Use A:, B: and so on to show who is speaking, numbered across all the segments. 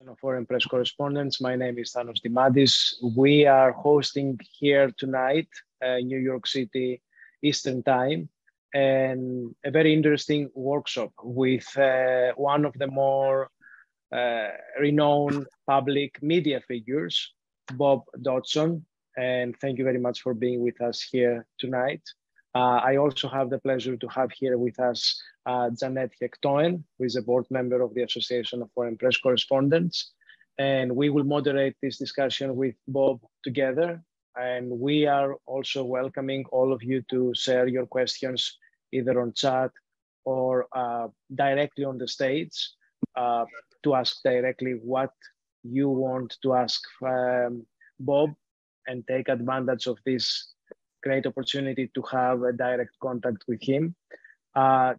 A: of Foreign Press Correspondents. My name is Thanos Dimadis. We are hosting here tonight, New York City, Eastern Time, and a very interesting workshop with one of the more renowned public media figures, Bob Dotson. And thank you very much for being with us here tonight. I also have the pleasure to have here with us Janet Hektoen, who is a board member of the Association of Foreign Press Correspondents. And we will moderate this discussion with Bob together. And we are also welcoming all of you to share your questions either on chat or directly on the stage to ask directly what you want to ask Bob and take advantage of this great opportunity to have a direct contact with him.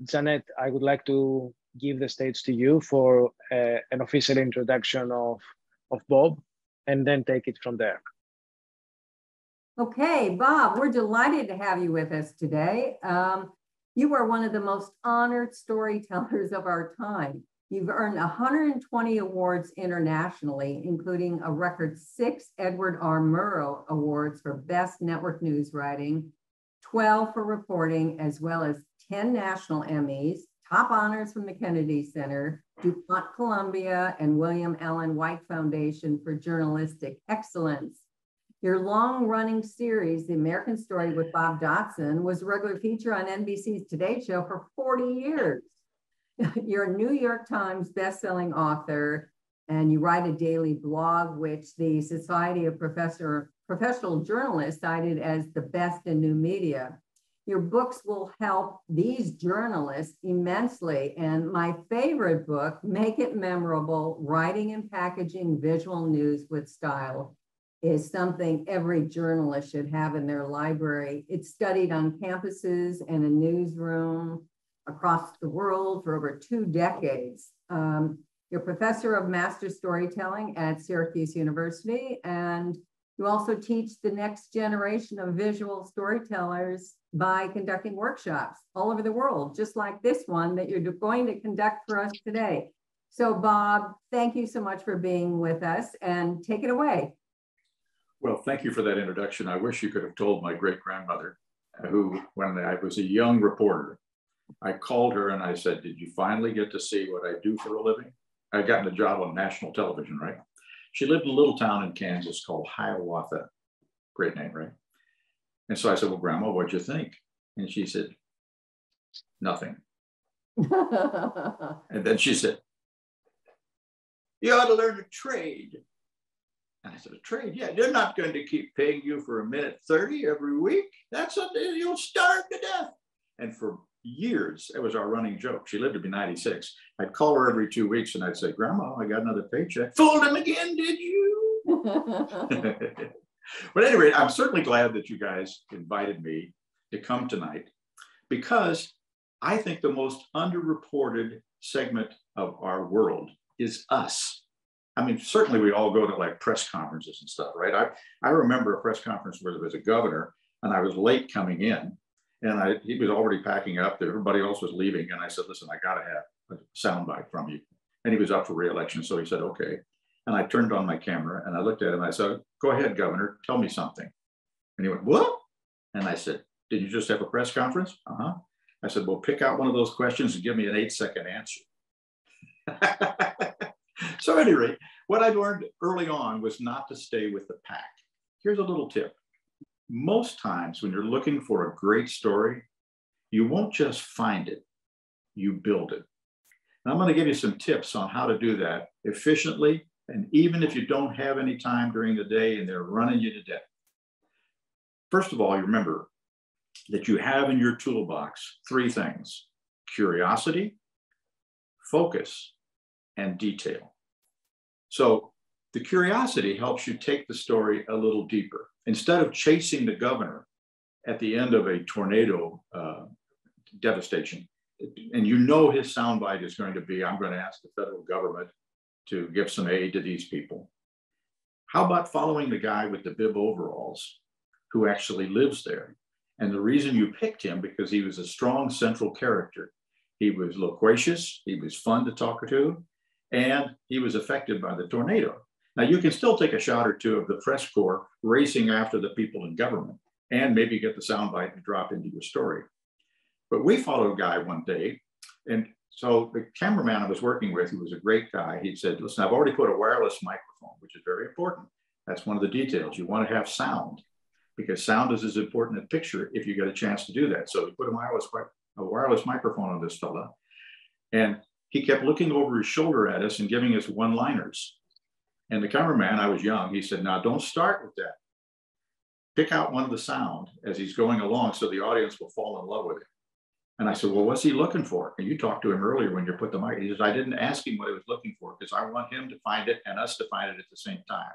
A: Janet, I would like to give the stage to you for an official introduction of Bob, and then take it from there.
B: Okay, Bob, we're delighted to have you with us today. You are one of the most honored storytellers of our time. You've earned 120 awards internationally, including a record 6 Edward R. Murrow Awards for Best Network News Writing, 12 for reporting, as well as 10 national Emmys, top honors from the Kennedy Center, DuPont Columbia, and William Allen White Foundation for Journalistic Excellence. Your long-running series, The American Story with Bob Dotson, was a regular feature on NBC's Today Show for 40 years. You're a New York Times bestselling author, and you write a daily blog, which the Society of Professional Journalists cited as the best in new media. Your books will help these journalists immensely. And my favorite book, Make It Memorable, Writing and Packaging Visual News with Style, is something every journalist should have in their library. It's studied on campuses and a newsroom across the world for over 2 decades. You're professor of master storytelling at Syracuse University, and you also teach the next generation of visual storytellers by conducting workshops all over the world, just like this one that you're going to conduct for us today. So Bob, thank you so much for being with us, and take it away.
C: Well, thank you for that introduction. I wish you could have told my great-grandmother, who, when I was a young reporter, I called her and I said, did you finally get to see what I do for a living? I'd gotten a job on national television, right? She lived in a little town in Kansas called Hiawatha. Great name, right? And so I said, well, Grandma, what'd you think? And she said, nothing. And then she said, you ought to learn a trade. And I said, a trade? Yeah, they're not going to keep paying you for 1:30 every week. That's something you'll starve to death. And for years, it was our running joke. She lived to be 96. I'd call her every 2 weeks and I'd say, Grandma, I got another paycheck. Fooled him again, did you? But at any rate, I'm certainly glad that you guys invited me to come tonight, because I think the most underreported segment of our world is us. I mean, certainly we all go to like press conferences and stuff, right? I remember a press conference where there was a governor and I was late coming in, and he was already packing up. Everybody else was leaving. And I said, listen, I got to have a soundbite from you. And he was up for re-election. So he said, okay. And I turned on my camera and I looked at him. And I said, go ahead, Governor, tell me something. And he went, what? And I said, did you just have a press conference? Uh-huh. I said, well, pick out one of those questions and give me an 8-second answer. So at any rate, what I learned early on was not to stay with the pack. Here's a little tip. Most times when you're looking for a great story, you won't just find it, you build it. And I'm going to give you some tips on how to do that efficiently, and even if you don't have any time during the day and they're running you to death. First of all, you remember that you have in your toolbox 3 things: curiosity, focus, and detail. So the curiosity helps you take the story a little deeper. Instead of chasing the governor at the end of a tornado devastation, and you know his soundbite is going to be, I'm going to ask the federal government to give some aid to these people. How about following the guy with the bib overalls who actually lives there? And the reason you picked him, because he was a strong central character. He was loquacious, he was fun to talk to, and he was affected by the tornado. Now, you can still take a shot or two of the press corps racing after the people in government and maybe get the soundbite to drop into your story. But we followed a guy one day, and so the cameraman I was working with, who was a great guy, he said, listen, I've already put a wireless microphone, which is very important. That's one of the details. You want to have sound, because sound is as important as picture if you get a chance to do that. So we put a wireless microphone on this fella, and he kept looking over his shoulder at us and giving us one-liners. And the cameraman, I was young, he said, now don't start with that. Pick out one of the sound as he's going along so the audience will fall in love with it. And I said, well, what's he looking for? And you talked to him earlier when you put the mic. He says, I didn't ask him what he was looking for because I want him to find it and us to find it at the same time.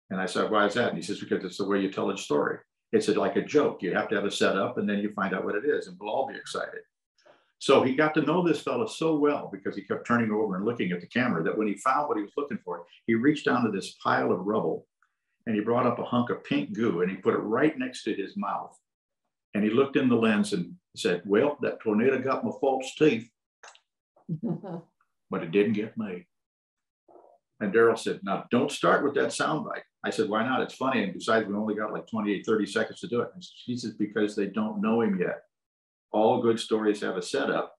C: And I said, why is that? And he says, because it's the way you tell a story. It's like a joke. You have to have a setup and then you find out what it is and we'll all be excited. So he got to know this fella so well because he kept turning over and looking at the camera that when he found what he was looking for, he reached down to this pile of rubble and he brought up a hunk of pink goo and he put it right next to his mouth. And he looked in the lens and said, well, that tornado got my false teeth, but it didn't get me. And Daryl said, now don't start with that soundbite. I said, why not? It's funny. And besides, we only got like 28, 30 seconds to do it. And he said, because they don't know him yet. All good stories have a setup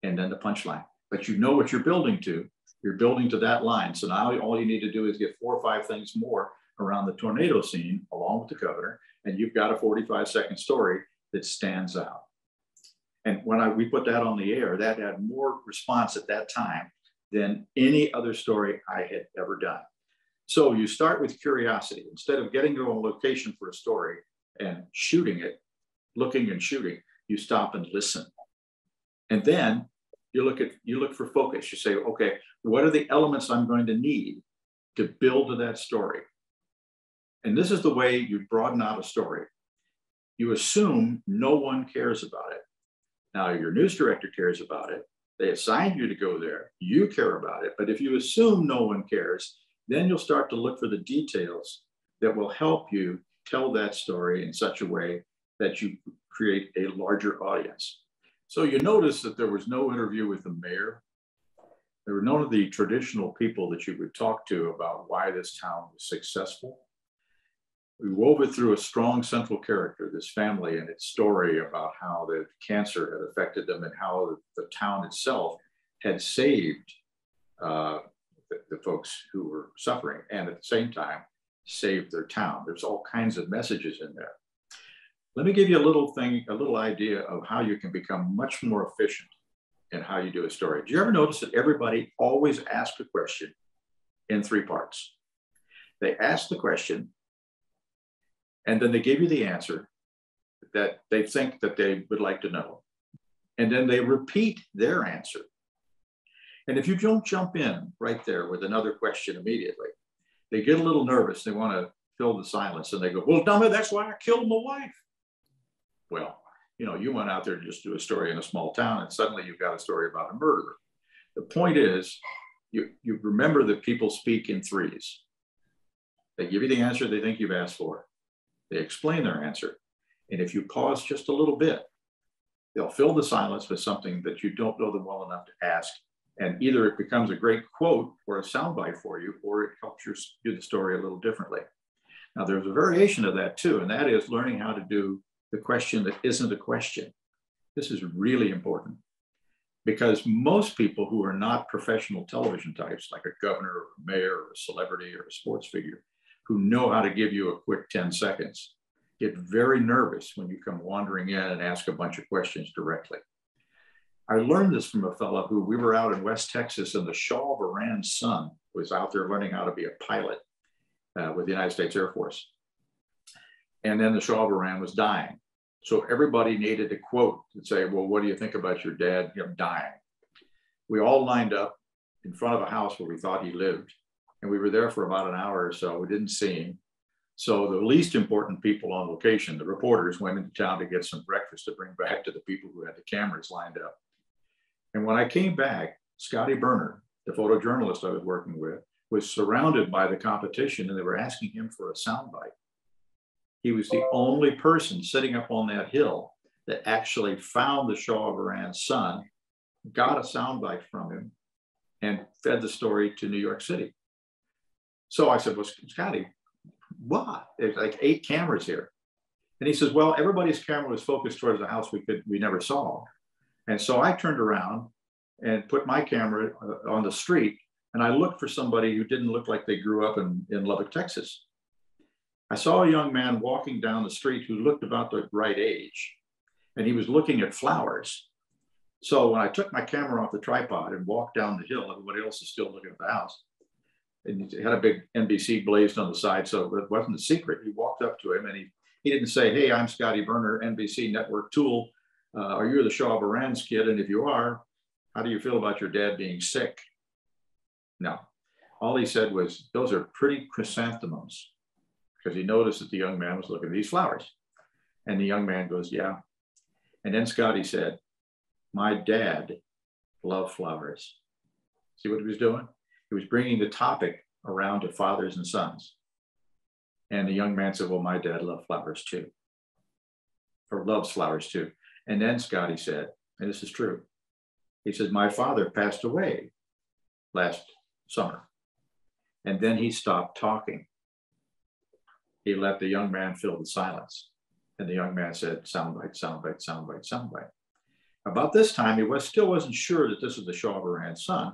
C: and then the punchline, but you know what you're building to. You're building to that line. So now all you need to do is get 4 or 5 things more around the tornado scene along with the governor, and you've got a 45-second story that stands out. And when we put that on the air, that had more response at that time than any other story I had ever done. So you start with curiosity. Instead of getting to a location for a story and shooting it, looking and shooting, you stop and listen. And then you look for focus. You say, okay, what are the elements I'm going to need to build to that story? And this is the way you broaden out a story. You assume no one cares about it. Now your news director cares about it. They assigned you to go there. You care about it. But if you assume no one cares, then you'll start to look for the details that will help you tell that story in such a way that you create a larger audience. So you notice that there was no interview with the mayor. There were none of the traditional people that you would talk to about why this town was successful. We wove it through a strong central character, this family and its story about how the cancer had affected them and how the town itself had saved the folks who were suffering and at the same time saved their town. There's all kinds of messages in there. Let me give you a little idea of how you can become much more efficient in how you do a story. Do you ever notice that everybody always asks a question in 3 parts? They ask the question, and then they give you the answer that they think that they would like to know. And then they repeat their answer. And if you don't jump in right there with another question immediately, they get a little nervous. They want to fill the silence and they go, well, dummy, that's why I killed my wife. Well, you went out there to just do a story in a small town and suddenly you've got a story about a murderer. The point is, you remember that people speak in 3s. They give you the answer they think you've asked for. They explain their answer. And if you pause just a little bit, they'll fill the silence with something that you don't know them well enough to ask. And either it becomes a great quote or a soundbite for you, or it helps you do the story a little differently. Now, there's a variation of that too, and that is learning how to do the question that isn't a question. This is really important because most people who are not professional television types, like a governor or a mayor or a celebrity or a sports figure, who know how to give you a quick 10 seconds, get very nervous when you come wandering in and ask a bunch of questions directly. I learned this from a fellow who we were out in West Texas and the Shah of Iran's son was out there learning how to be a pilot with the United States Air Force. And then the Shah of Iran was dying. So everybody needed a quote to say, well, what do you think about your dad dying? We all lined up in front of a house where we thought he lived. And we were there for about an hour or so. We didn't see him. So the least important people on location, the reporters, went into town to get some breakfast to bring back to the people who had the cameras lined up. And when I came back, Scotty Berner, the photojournalist I was working with, was surrounded by the competition and they were asking him for a soundbite. He was the only person sitting up on that hill that actually found the Shah of Iran's son, got a soundbite from him, and fed the story to New York City. So I said, well, Scotty, what? There's like 8 cameras here. And he says, well, everybody's camera was focused towards the house we never saw. And so I turned around and put my camera on the street, and I looked for somebody who didn't look like they grew up in Lubbock, Texas. I saw a young man walking down the street who looked about the right age, and he was looking at flowers. So when I took my camera off the tripod and walked down the hill, everybody else is still looking at the house. And he had a big NBC blazed on the side, so it wasn't a secret. He walked up to him, and he didn't say, hey, I'm Scotty Berner, NBC Network Tool. Are you the Shaw of Iran's kid? And if you are, how do you feel about your dad being sick? No. All he said was, those are pretty chrysanthemums, because he noticed that the young man was looking at these flowers. And the young man goes, yeah. And then Scotty said, my dad loved flowers. See what he was doing? He was bringing the topic around to fathers and sons. And the young man said, well, my dad loved flowers too, or loves flowers too. And then Scotty said, and this is true, he says, my father passed away last summer. And then he stopped talking. He let the young man fill the silence. And the young man said, soundbite, soundbite, soundbite, soundbite. About this time, he still wasn't sure that this was the Shaw of Iran's son,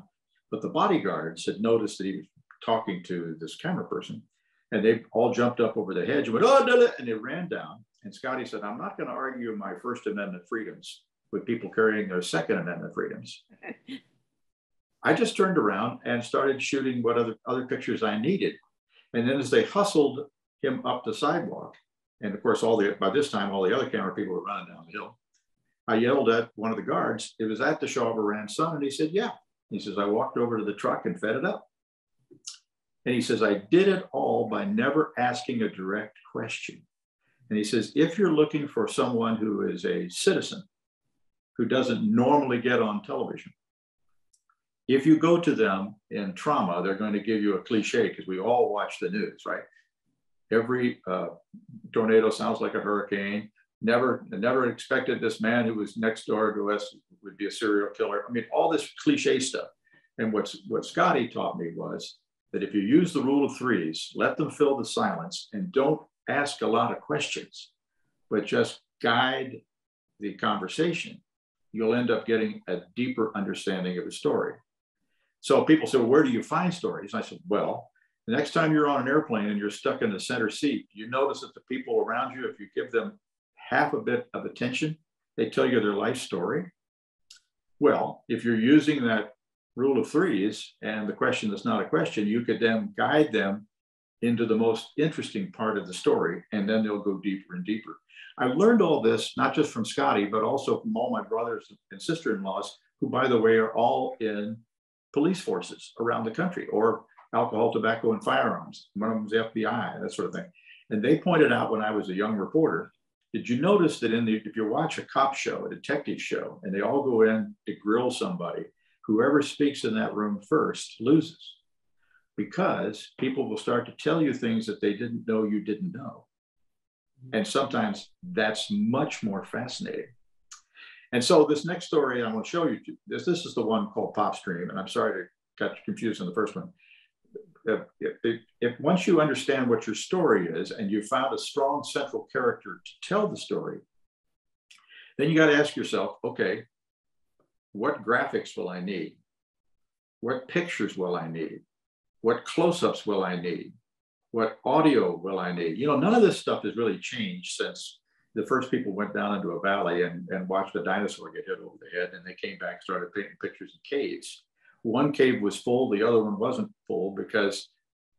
C: but the bodyguards had noticed that he was talking to this camera person, and they all jumped up over the hedge and went, oh, and they ran down. And Scotty said, I'm not going to argue my First Amendment freedoms with people carrying their Second Amendment freedoms. I just turned around and started shooting what other pictures I needed. And then as they hustled him up the sidewalk, and of course, by this time, all the other camera people were running down the hill, I yelled at one of the guards, it was at the Shaw of Iran's son? And he said, yeah. He says, I walked over to the truck and fed it up. And he says, I did it all by never asking a direct question. And he says, if you're looking for someone who is a citizen, who doesn't normally get on television, if you go to them in trauma, they're going to give you a cliche, because we all watch the news, right? Every tornado sounds like a hurricane. Never expected this man who was next door to us would be a serial killer. I mean, all this cliche stuff. And what Scotty taught me was that if you use the rule of threes, let them fill the silence and don't ask a lot of questions, but just guide the conversation, you'll end up getting a deeper understanding of the story. So people say, well, where do you find stories? And I said, well, the next time you're on an airplane and you're stuck in the center seat, you notice that the people around you, if you give them half a bit of attention, they tell you their life story. Well, if you're using that rule of threes and the question that's not a question, you could then guide them into the most interesting part of the story, and then they'll go deeper and deeper. I learned all this, not just from Scotty, but also from all my brothers and sister-in-laws, who, by the way, are all in police forces around the country, or alcohol, tobacco, and firearms. One of them was FBI, that sort of thing. And they pointed out when I was a young reporter, did you notice that if you watch a cop show, a detective show, and they all go in to grill somebody, whoever speaks in that room first loses, because people will start to tell you things that they didn't know you didn't know. And sometimes that's much more fascinating. And so this next story I want to show you, this is the one called Pop Stream, and I'm sorry to got you confused on the first one. If once you understand what your story is and you found a strong central character to tell the story, then you got to ask yourself, okay, what graphics will I need? What pictures will I need? What close-ups will I need? What audio will I need? You know, none of this stuff has really changed since the first people went down into a valley and watched a dinosaur get hit over the head, and they came back and started painting pictures in caves. One cave was full, the other one wasn't full, because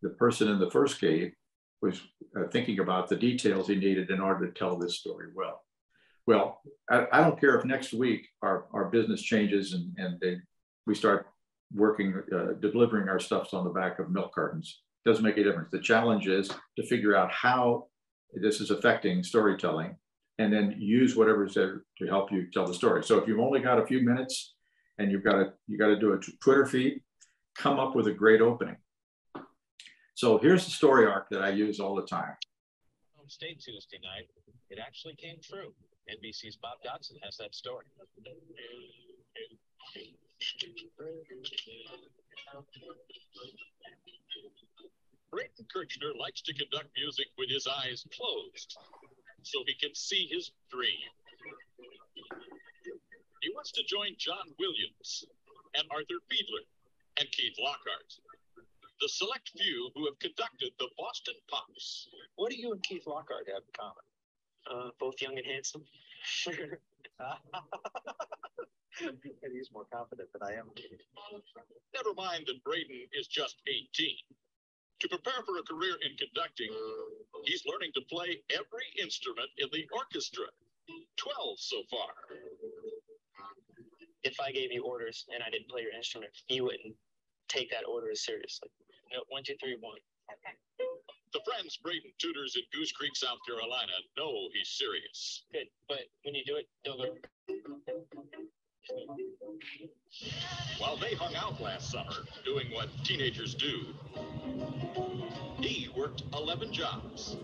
C: the person in the first cave was thinking about the details he needed in order to tell this story well. Well, I don't care if next week our business changes and we start working, delivering our stuffs on the back of milk cartons. Doesn't make a difference. The challenge is to figure out how this is affecting storytelling, and then use whatever's there to help you tell the story. So if you've only got a few minutes and you got to do a Twitter feed, come up with a great opening. So here's the story arc that I use all the time.
D: On State Tuesday night, it actually came true. NBC's Bob Dotson has that story. Kirchner likes to conduct music with his eyes closed so he can see his dream. He wants to join John Williams and Arthur Fiedler and Keith Lockhart, the select few who have conducted the Boston Pops. What do you and Keith Lockhart have in common?
E: Both young and handsome.
D: And he's more confident than I am. Never mind that Braden is just 18. To prepare for a career in conducting, he's learning to play every instrument in the orchestra. 12 so far.
E: If I gave you orders and I didn't play your instrument, you wouldn't take that order as seriously. No, 1, 2, 3, 1.
D: Okay. The friends Braden tutors in Goose Creek, South Carolina, know he's serious.
E: Good, but when you do it, don't go.
D: While they hung out last summer, doing what teenagers do, he worked 11 jobs.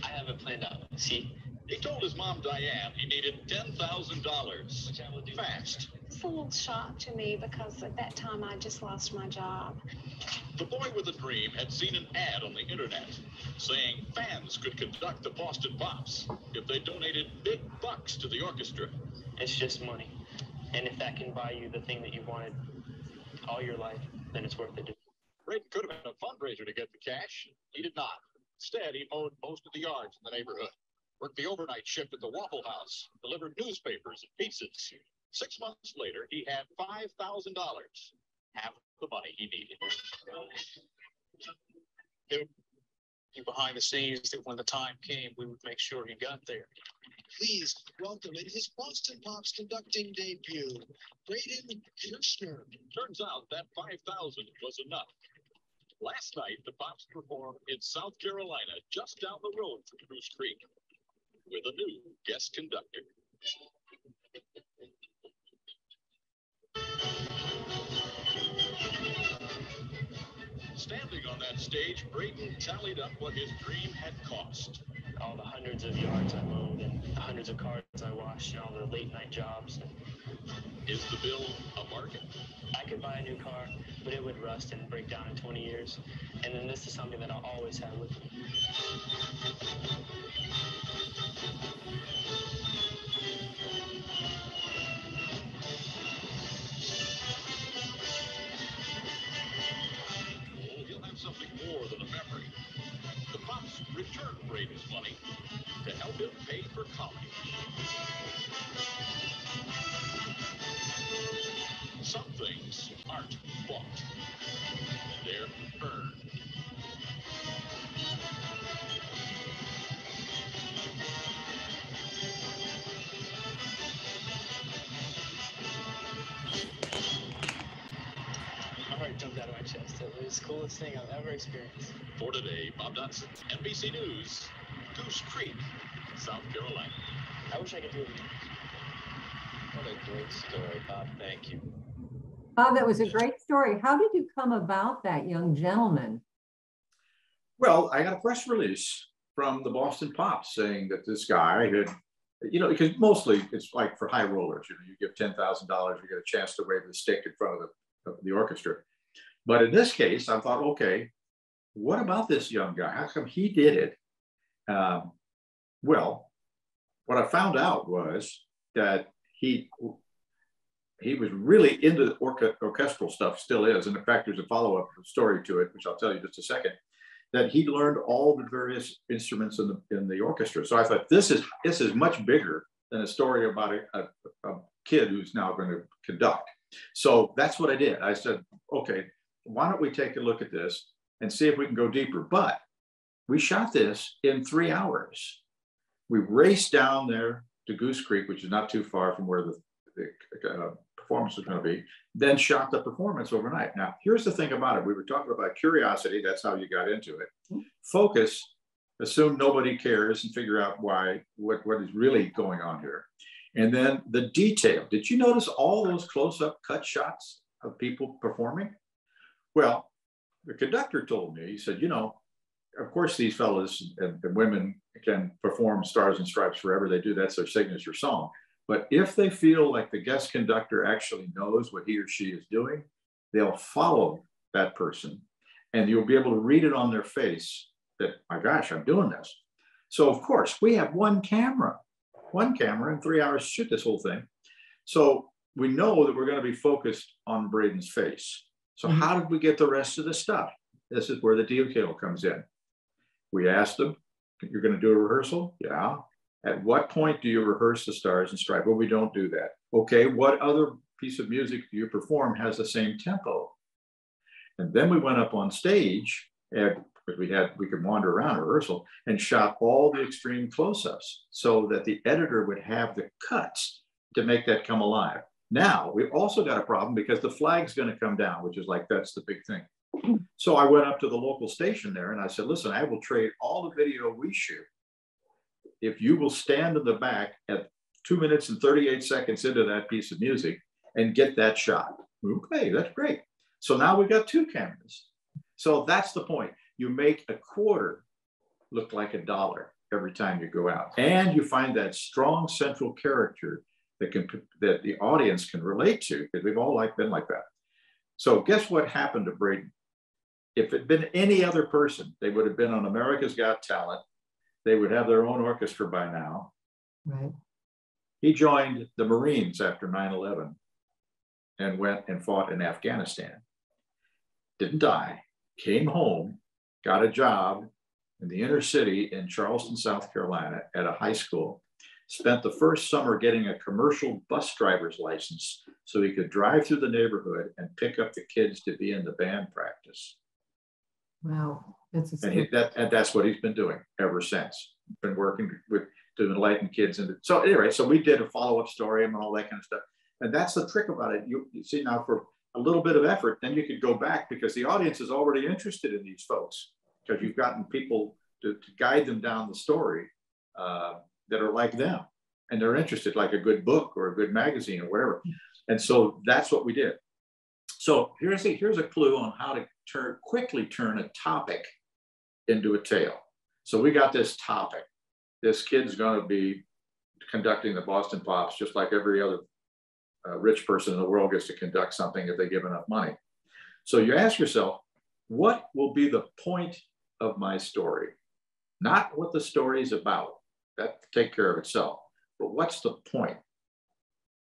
E: I have it planned out. See?
D: He told his mom, Diane, he needed $10,000. Which I will do fast.
F: It's a little shock to me because at that time I just lost my job.
D: The boy with a dream had seen an ad on the internet saying fans could conduct the Boston Pops if they donated big bucks to the orchestra.
E: It's just money. And if that can buy you the thing that you wanted all your life, then it's worth it.
D: Braden could have had a fundraiser to get the cash. He did not. Instead, he mowed most of the yards in the neighborhood, worked the overnight shift at the Waffle House, delivered newspapers and pizzas. 6 months later, he had $5,000, half the money he needed.
G: You behind the scenes that when the time came, we would make sure he got there.
H: Please welcome in his Boston Pops conducting debut, Braden Kirchner.
D: Turns out that $5,000 was enough. Last night, the Pops performed in South Carolina, just down the road from Goose Creek, with a new guest conductor. Standing on that stage, Braden tallied up what his dream had cost.
E: All the hundreds of yards I mowed and the hundreds of cars I washed and all the late night jobs.
D: Is the bill a bargain?
E: I could buy a new car, but it would rust and break down in 20 years. And then this is something that I'll always have with me.
D: He'll have something more than a memory. The Pops returned Braden's money to help him pay for college. Some things aren't bought. They're earned.
E: My heart jumped out of my chest. It was the coolest thing I've ever experienced.
D: For today, Bob Dotson, NBC News, Goose Creek, South Carolina.
E: I wish I could do it again.
D: What a great story, Bob. Thank you.
B: Bob, that was a great story. How did you come about that young gentleman?
C: Well, I got a press release from the Boston Pops saying that this guy had, because mostly it's like for high rollers, you give $10,000, you get a chance to wave the stick in front of the orchestra. But in this case, I thought, okay, what about this young guy? How come he did it? Well, what I found out was that he was really into orchestral stuff, still is. And in fact, there's a follow-up story to it, which I'll tell you in just a second, that he learned all the various instruments in the orchestra. So I thought, this is much bigger than a story about a kid who's now going to conduct. So that's what I did. I said, okay, why don't we take a look at this and see if we can go deeper? But we shot this in 3 hours. We raced down there to Goose Creek, which is not too far from where the performance was going to be, then shot the performance overnight. Now, here's the thing about it. We were talking about curiosity. That's how you got into it. Focus, assume nobody cares and figure out what is really going on here. And then the detail. Did you notice all those close-up cut shots of people performing? Well, the conductor told me, he said, of course, these fellas and women can perform Stars and Stripes forever. They do. That's their signature song. But if they feel like the guest conductor actually knows what he or she is doing, they'll follow that person And you'll be able to read it on their face that, my gosh, I'm doing this. So of course, we have one camera and 3 hours to shoot this whole thing. So we know that we're going to be focused on Braden's face. So how did we get the rest of the stuff? This is where the detail comes in. We asked them, you're going to do a rehearsal? Yeah. At what point do you rehearse the Stars and Stripes? Well, we don't do that. Okay, what other piece of music do you perform has the same tempo? And then we went up on stage, because we could wander around a rehearsal, and shot all the extreme close-ups so that the editor would have the cuts to make that come alive. Now, we've also got a problem because the flag's going to come down, which is like, that's the big thing. So I went up to the local station there and I said, listen, I will trade all the video we shoot if you will stand in the back at 2 minutes and 38 seconds into that piece of music and get that shot. Okay, that's great. So now we've got 2 cameras. So that's the point. You make a quarter look like $1 every time you go out. And you find that strong central character that the audience can relate to, because we've all been like that. So guess what happened to Braden? If it had been any other person, they would have been on America's Got Talent. They would have their own orchestra by now.
B: Right.
C: He joined the Marines after 9/11 and went and fought in Afghanistan. Didn't die, came home, got a job in the inner city in Charleston, South Carolina at a high school, spent the first summer getting a commercial bus driver's license so he could drive through the neighborhood and pick up the kids to be in the band practice.
B: Wow. That's
C: and that's what he's been doing ever since. Been working to enlighten kids. So anyway, so we did a follow-up story and all that kind of stuff. And that's the trick about it. You see, now for a little bit of effort, then you could go back because the audience is already interested in these folks, because you've gotten people to guide them down the story that are like them. And they're interested, like a good book or a good magazine or whatever. And so that's what we did. So here's a clue on how to quickly turn a topic into a tale. So we got this topic. This kid's going to be conducting the Boston Pops, just like every other rich person in the world gets to conduct something if they give enough money. So you ask yourself, what will be the point of my story? Not what the story is about. That take care of itself. But what's the point?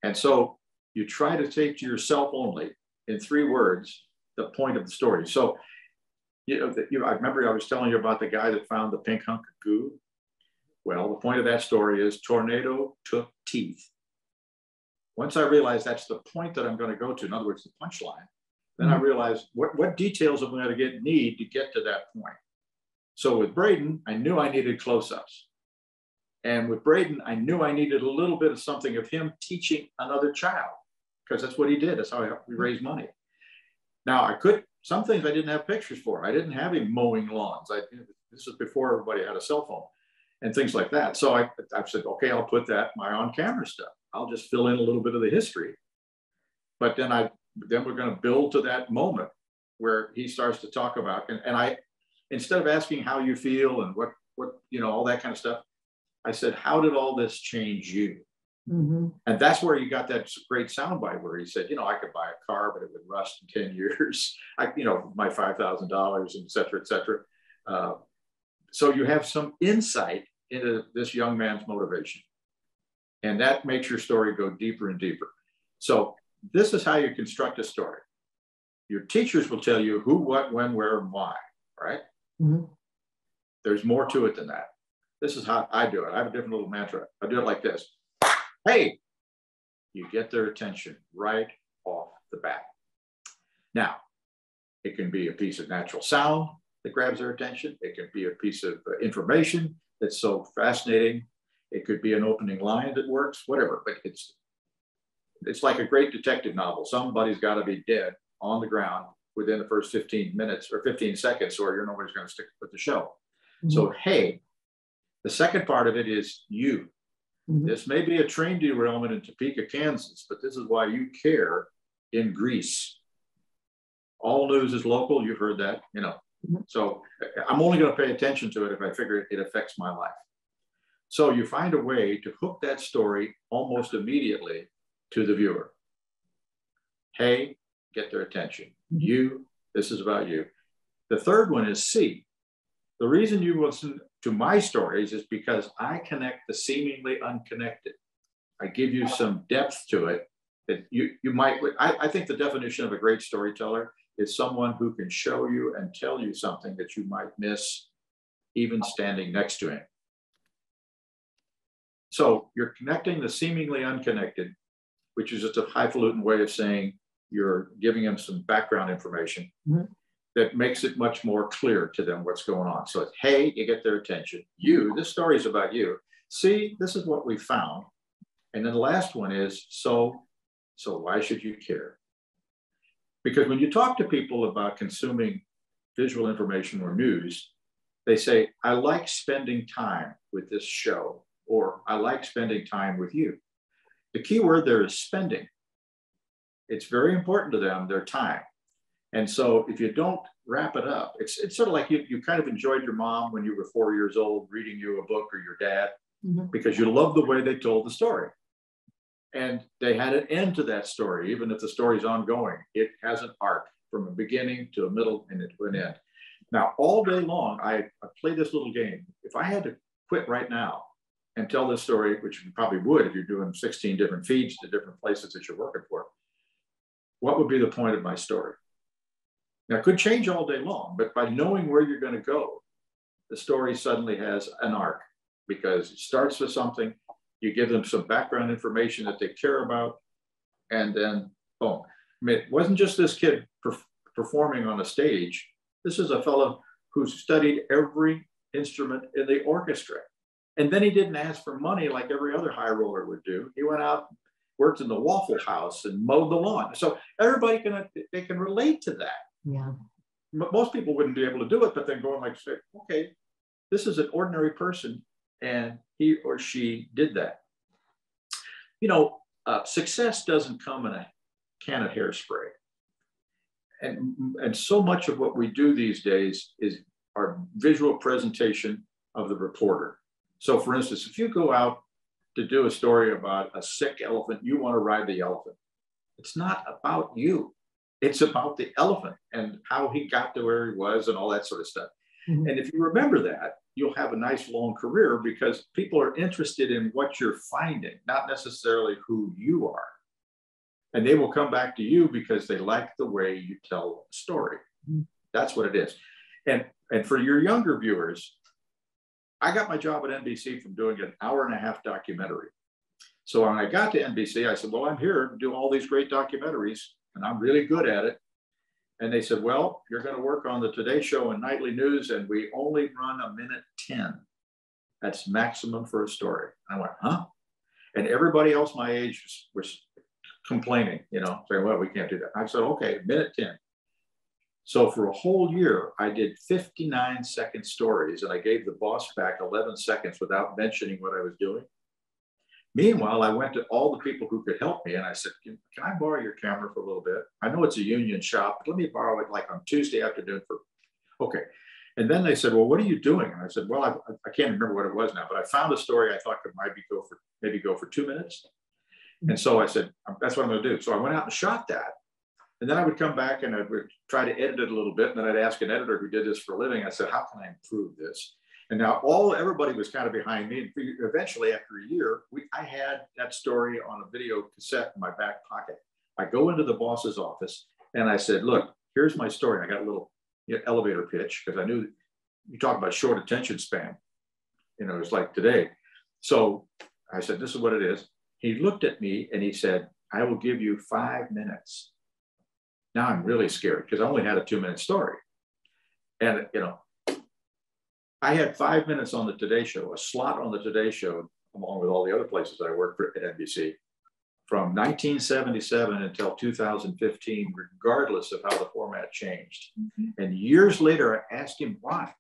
C: And so you try to take to yourself only in 3 words the point of the story. So I remember I was telling you about the guy that found the pink hunk of goo. Well, the point of that story is tornado took teeth. Once I realized that's the point that I'm going to go to, in other words, the punchline, then I realized what details am I going to need to get to that point. So with Braden, I knew I needed close-ups. And with Braden, I knew I needed a little bit of something of him teaching another child, because that's what he did. That's how we raised money. Now, some things I didn't have pictures for. I didn't have him mowing lawns. This was before everybody had a cell phone and things like that. So I said, okay, I'll put that my on-camera stuff. I'll just fill in a little bit of the history. But then we're going to build to that moment where he starts to talk about, and I, instead of asking how you feel and what all that kind of stuff, I said, how did all this change you?
B: Mm-hmm.
C: And that's where you got that great soundbite where he said, I could buy a car, but it would rust in 10 years. My $5,000 and et cetera, et cetera. So you have some insight into this young man's motivation. And that makes your story go deeper and deeper. So this is how you construct a story. Your teachers will tell you who, what, when, where, and why, right?
B: Mm-hmm.
C: There's more to it than that. This is how I do it. I have a different little mantra. I do it like this. Hey, you get their attention right off the bat. Now, it can be a piece of natural sound that grabs their attention. It can be a piece of information that's so fascinating. It could be an opening line that works, whatever. But it's like a great detective novel. Somebody's got to be dead on the ground within the first 15 minutes or 15 seconds, or nobody's going to stick with the show. Mm-hmm. So, hey, the second part of it is you. Mm-hmm. This may be a train derailment in Topeka, Kansas, but this is why you care in Greece. All news is local. You've heard that, Mm-hmm. So I'm only going to pay attention to it if I figure it affects my life. So you find a way to hook that story almost immediately to the viewer. Hey, get their attention. Mm-hmm. You, this is about you. The third one is C. The reason you listen to my stories is because I connect the seemingly unconnected. I give you some depth to it that you might, I think the definition of a great storyteller is someone who can show you and tell you something that you might miss even standing next to him. So you're connecting the seemingly unconnected, which is just a highfalutin way of saying you're giving them some background information that makes it much more clear to them what's going on. So it's, hey, you get their attention. You, this story is about you. See, this is what we found. And then the last one is, so why should you care? Because when you talk to people about consuming visual information or news, they say, I like spending time with this show, or I like spending time with you. The key word there is spending. It's very important to them, their time. And so if you don't wrap it up, it's sort of like you kind of enjoyed your mom when you were 4 years old reading you a book, or your dad, because you love the way they told the story. And they had an end to that story, even if the story is ongoing. It has an arc from a beginning to a middle and to an end. Now, all day long, I play this little game. If I had to quit right now and tell this story, which you probably would if you're doing 16 different feeds to different places that you're working for, what would be the point of my story? Now, it could change all day long, but by knowing where you're going to go, the story suddenly has an arc, because it starts with something, you give them some background information that they care about, and then boom. I mean, it wasn't just this kid performing on a stage. This is a fellow who studied every instrument in the orchestra. And then he didn't ask for money like every other high roller would do. He went out, worked in the Waffle House, and mowed the lawn. So everybody can relate to that.
B: Yeah.
C: Most people wouldn't be able to do it, but then going like, say, okay, this is an ordinary person, and he or she did that. You know, success doesn't come in a can of hairspray. And so much of what we do these days is our visual presentation of the reporter. So for instance, if you go out to do a story about a sick elephant, you want to ride the elephant. It's not about you. It's about the elephant and how he got to where he was and all that sort of stuff. And if you remember that, you'll have a nice long career, because people are interested in what you're finding, not necessarily who you are. And they will come back to you because they like the way you tell a story. That's what it is. And for your younger viewers, I got my job at NBC from doing an 1.5-hour documentary. So when I got to NBC, I said, well, I'm here to do all these great documentaries, and I'm really good at it. And they said, well, you're going to work on the Today Show and nightly news, and we only run 1:10. That's maximum for a story. I went, huh? And everybody else my age was complaining, you know, saying, well, we can't do that. I said, okay, 1:10. So for a whole year, I did 59-second stories, and I gave the boss back 11 seconds without mentioning what I was doing. Meanwhile, I went to all the people who could help me, and I said, can I borrow your camera for a little bit? I know it's a union shop, but let me borrow it like on Tuesday afternoon for, okay. And then they said, well, what are you doing? And I said, well, I can't remember what it was now, but I found a story I thought could maybe go for 2 minutes. And so I said, that's what I'm going to do. So I went out and shot that. And then I would come back and I would try to edit it a little bit. And then I'd ask an editor who did this for a living. I said, how can I improve this? And now everybody was kind of behind me. And eventually, after a year, I had that story on a video cassette in my back pocket. I go into the boss's office and I said, look, here's my story. I got a little elevator pitch, because I knew you talk about short attention span. You know, it's like today. So I said, this is what it is. He looked at me and he said, I will give you 5 minutes. Now I'm really scared, because I only had a 2-minute story. And, you know, I had 5 minutes on the Today Show, a slot on the Today Show, along with all the other places that I worked for at NBC, from 1977 until 2015, regardless of how the format changed. And years later, I asked him why.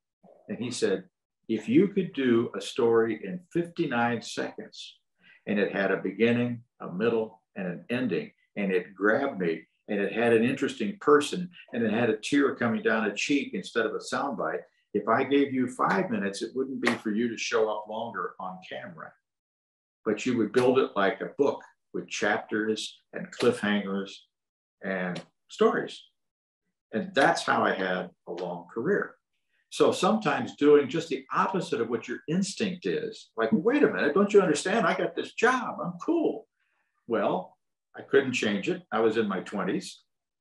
C: And he said, if you could do a story in 59 seconds, and it had a beginning, a middle, and an ending, and it grabbed me, and it had an interesting person, and it had a tear coming down a cheek instead of a soundbite, if I gave you 5 minutes, it wouldn't be for you to show up longer on camera, but you would build it like a book with chapters and cliffhangers and stories. And that's how I had a long career. So sometimes doing just the opposite of what your instinct is, like, wait a minute, don't you understand? I got this job, I'm cool. Well, I couldn't change it. I was in my 20s.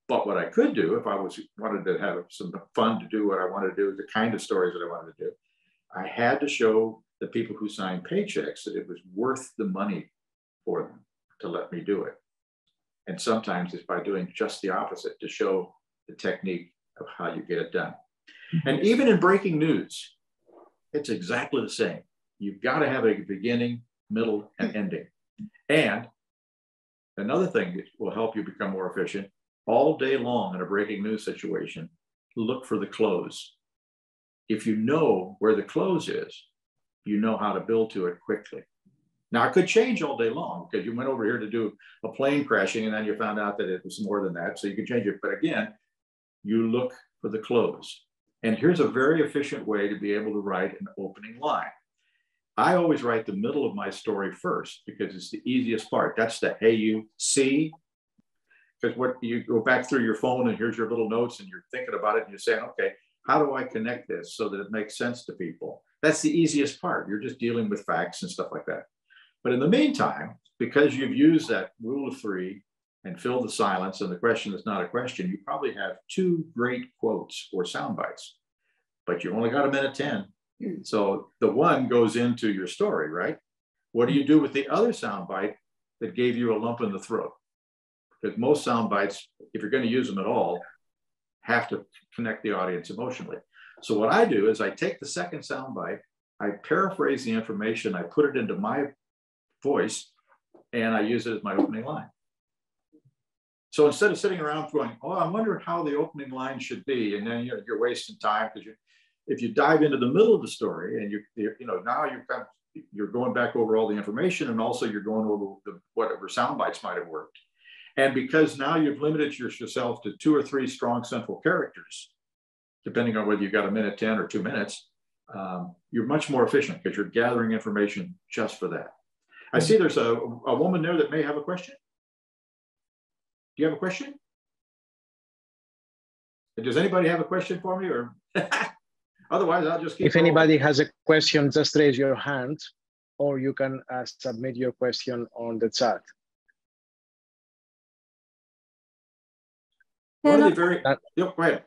C: But what I could do, if I wanted to have some fun to do what I wanted to do, the kind of stories that I wanted to do, I had to show the people who signed paychecks that it was worth the money for them to let me do it. And sometimes it's by doing just the opposite to show the technique of how you get it done. And even in breaking news, it's exactly the same. You've got to have a beginning, middle, and ending. And another thing that will help you become more efficient, all day long in a breaking news situation, look for the close. If you know where the close is, you know how to build to it quickly. Now, it could change all day long because you went over here to do a plane crashing and then you found out that it was more than that. So you can change it. But again, you look for the close. And here's a very efficient way to be able to write an opening line. I always write the middle of my story first because it's the easiest part. That's the hey, you see. Because what you go back through your phone and here's your little notes and you're thinking about it and you're saying, okay, how do I connect this so that it makes sense to people? That's the easiest part. You're just dealing with facts and stuff like that. But in the meantime, because you've used that rule of three and filled the silence and the question is not a question, you probably have two great quotes or sound bites, but you only got a minute 10. So the one goes into your story, right? What do you do with the other sound bite that gave you a lump in the throat? Because most sound bites, if you're going to use them at all, have to connect the audience emotionally. So what I do is I take the second sound bite, I paraphrase the information, I put it into my voice, and I use it as my opening line. So instead of sitting around going, oh, I'm wondering how the opening line should be, and then you're wasting time because if you dive into the middle of the story and now you're going back over all the information and also you're going over whatever sound bites might have worked. And because now you've limited yourself to 2 or 3 strong central characters, depending on whether you've got a minute 10 or 2 minutes, you're much more efficient because you're gathering information just for that. I see there's a woman there that may have a question. Do you have a question? Does anybody have a question for me, or otherwise I'll just keep
A: If anybody has a question, just raise your hand, or you can submit your question on the chat.
C: One of the very, go ahead.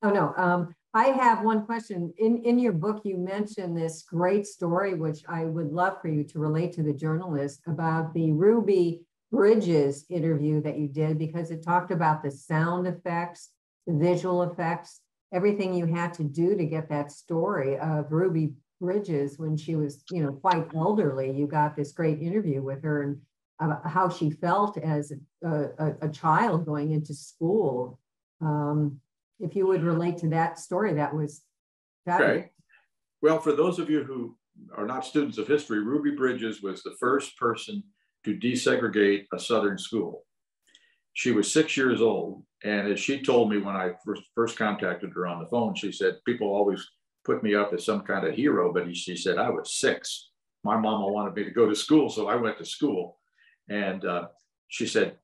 B: Oh, no. I have one question. In your book, you mentioned this great story, which I would love for you to relate to the journalist, about the Ruby Bridges interview that you did, because it talked about the sound effects, the visual effects, everything you had to do to get that story of Ruby Bridges when she was, quite elderly. You got this great interview with her and how she felt as a child going into school. If you would relate to that story, that was fabulous.
C: Okay. Well, for those of you who are not students of history, Ruby Bridges was the first person to desegregate a Southern school. She was 6 years old. And as she told me when I first contacted her on the phone, she said, people always put me up as some kind of hero, but she said, I was 6. My mama wanted me to go to school, so I went to school. And she said,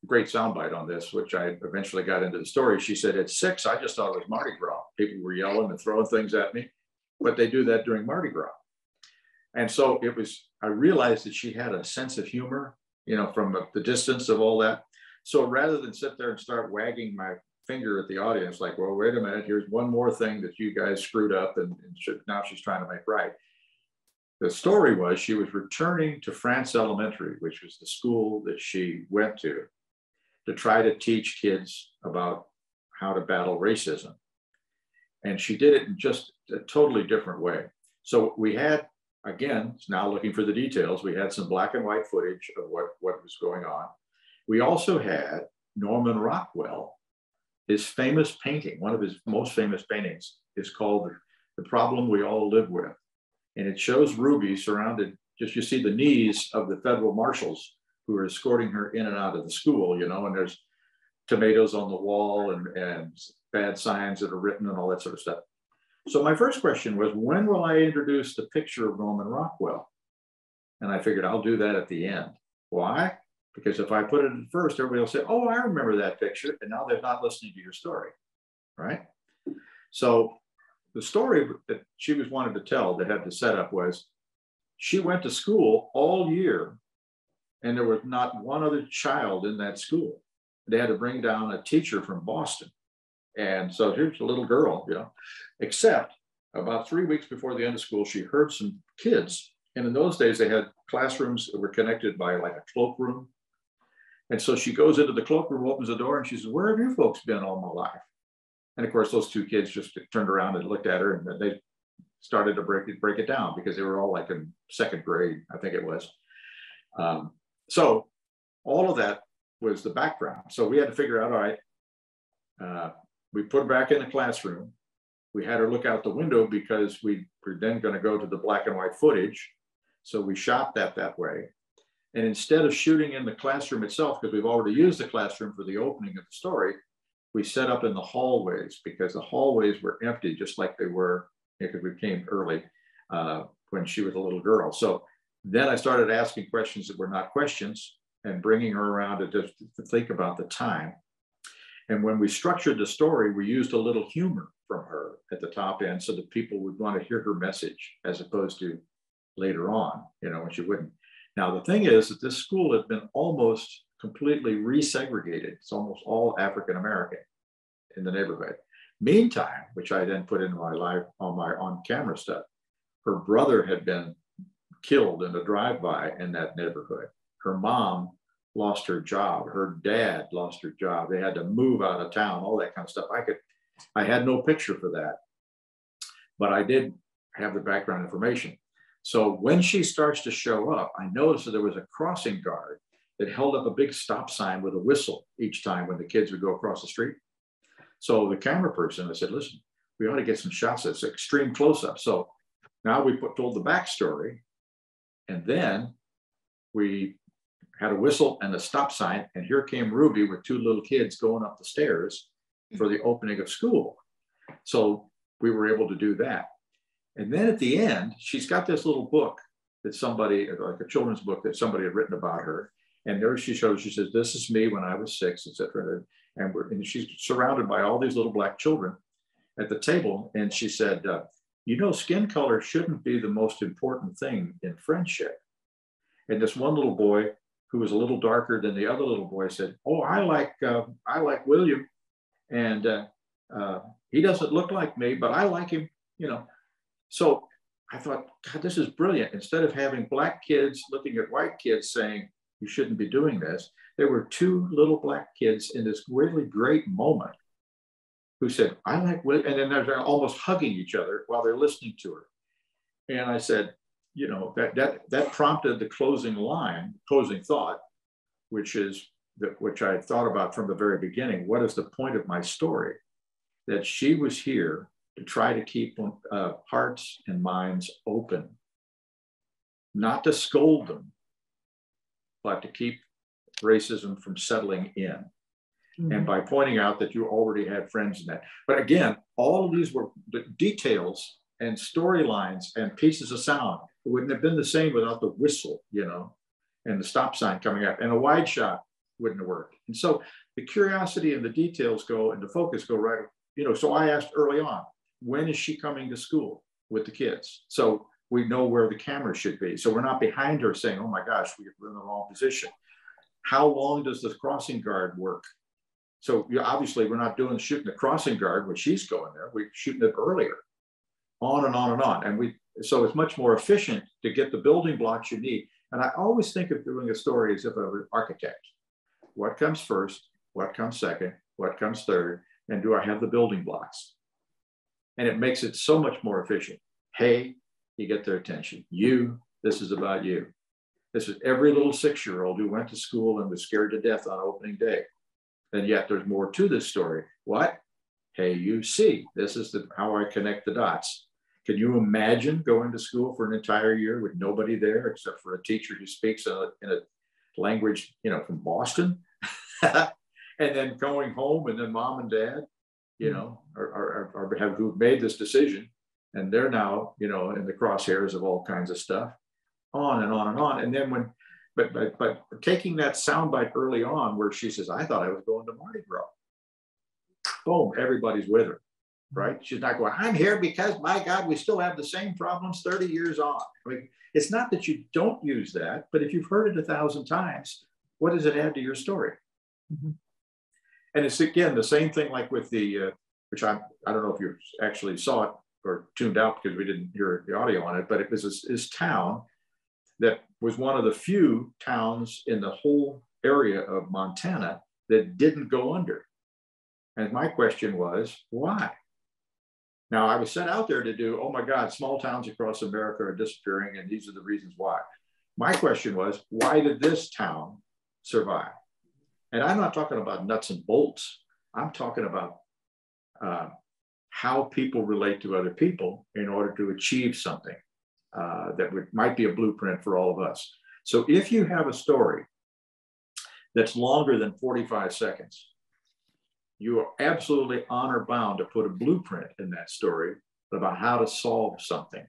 C: great soundbite on this, which I eventually got into the story. She said, at 6, I just thought it was Mardi Gras. People were yelling and throwing things at me, but they do that during Mardi Gras. And so I realized that she had a sense of humor, from the distance of all that. So rather than sit there and start wagging my finger at the audience, like, well, wait a minute, here's one more thing that you guys screwed up and now she's trying to make right. The story was she was returning to France Elementary, which was the school that she went to try to teach kids about how to battle racism. And she did it in just a totally different way. So we had, again, now looking for the details, we had some black and white footage of what was going on. We also had Norman Rockwell, his famous painting, one of his most famous paintings is called The Problem We All Live With. And it shows Ruby surrounded, you see the knees of the federal marshals who are escorting her in and out of the school, and there's tomatoes on the wall and bad signs that are written and all that sort of stuff. So my first question was, when will I introduce the picture of Norman Rockwell? And I figured I'll do that at the end. Why? Because if I put it at first, everybody will say, oh, I remember that picture. And now they're not listening to your story, right? So the story that she was wanted to tell that had the setup was she went to school all year and there was not one other child in that school. They had to bring down a teacher from Boston. And so here's a little girl, you know, except about 3 weeks before the end of school, she heard some kids. And in those days, they had classrooms that were connected by like a cloakroom. And so she goes into the cloakroom, opens the door, and she says, where have you folks been all my life? And of course, those two kids just turned around and looked at her, and they started to break it down because they were all like in second grade, I think it was. So all of that was the background. So we had to figure out, all right, we put her back in the classroom. We had her look out the window because we were then going to go to the black and white footage. So we shot that way. And instead of shooting in the classroom itself, because we've already used the classroom for the opening of the story, we set up in the hallways because the hallways were empty, just like they were because we came early when she was a little girl. So then I started asking questions that were not questions and bringing her around to think about the time. And when we structured the story, we used a little humor from her at the top end so that people would want to hear her message as opposed to later on, you know, when she wouldn't. Now, the thing is that this school had been almost completely resegregated. It's almost all African-American in the neighborhood. Meantime, which I then put into my live on my on-camera stuff, her brother had been killed in a drive-by in that neighborhood. Her mom lost her job. Her dad lost her job. They had to move out of town, all that kind of stuff. I had no picture for that, but I did have the background information. So when she starts to show up, I noticed that there was a crossing guard that held up a big stop sign with a whistle each time when the kids would go across the street. So the camera person, I said, listen, we ought to get some shots of this extreme close-up. So now we told the backstory, and then we had a whistle and a stop sign, and here came Ruby with two little kids going up the stairs for the opening of school. So we were able to do that. And then at the end, she's got this little book that somebody, like a children's book that somebody had written about her. And there she shows, she says, this is me when I was 6, etc. And she's surrounded by all these little black children at the table. And she said, you know, skin color shouldn't be the most important thing in friendship. And this one little boy who was a little darker than the other little boy said, oh, I like William. And he doesn't look like me, but I like him, you know. So I thought, God, this is brilliant. Instead of having black kids looking at white kids saying, you shouldn't be doing this, there were two little black kids in this really great moment who said, I like William, and then they're almost hugging each other while they're listening to her. And I said, you know, that prompted the closing thought, which I had thought about from the very beginning. What is the point of my story? That she was here to try to keep hearts and minds open, not to scold them, but to keep racism from settling in. Mm-hmm. And by pointing out that you already had friends in that. But again, all of these were the details and storylines and pieces of sound. It wouldn't have been the same without the whistle, you know, and the stop sign coming up, and a wide shot wouldn't have worked. And so the curiosity and the details go and the focus go right, you know. So I asked early on, when is she coming to school with the kids? So we know where the camera should be. So we're not behind her saying, oh my gosh, we're in the wrong position. How long does the crossing guard work? So obviously we're not shooting the crossing guard when she's going there. We're shooting it earlier, on and on and on. And so it's much more efficient to get the building blocks you need. And I always think of doing a story as if I were an architect. What comes first? What comes second? What comes third? And do I have the building blocks? And it makes it so much more efficient. Hey, you get their attention. This is about you. This is every little 6-year-old who went to school and was scared to death on opening day. And yet there's more to this story. What? Hey, you see, this is how I connect the dots. Can you imagine going to school for an entire year with nobody there except for a teacher who speaks in a language, you know, from Boston? And then going home, and then mom and dad, you know, who've made this decision, and they're now, you know, in the crosshairs of all kinds of stuff, on and on and on. And then when But taking that soundbite early on where she says, I thought I was going to Mardi Gras. Boom, everybody's with her, right? She's not going, I'm here because, my God, we still have the same problems 30 years on. I mean, it's not that you don't use that, but if you've heard it 1,000 times, what does it add to your story? Mm-hmm. And it's, again, the same thing like with the, which I don't know if you actually saw it or tuned out because we didn't hear the audio on it, but it was this town that was one of the few towns in the whole area of Montana that didn't go under. And my question was, why? Now, I was sent out there to do, oh my God, small towns across America are disappearing, and these are the reasons why. My question was, why did this town survive? And I'm not talking about nuts and bolts. I'm talking about how people relate to other people in order to achieve something that might be a blueprint for all of us. So if you have a story that's longer than 45 seconds, you are absolutely honor bound to put a blueprint in that story about how to solve something.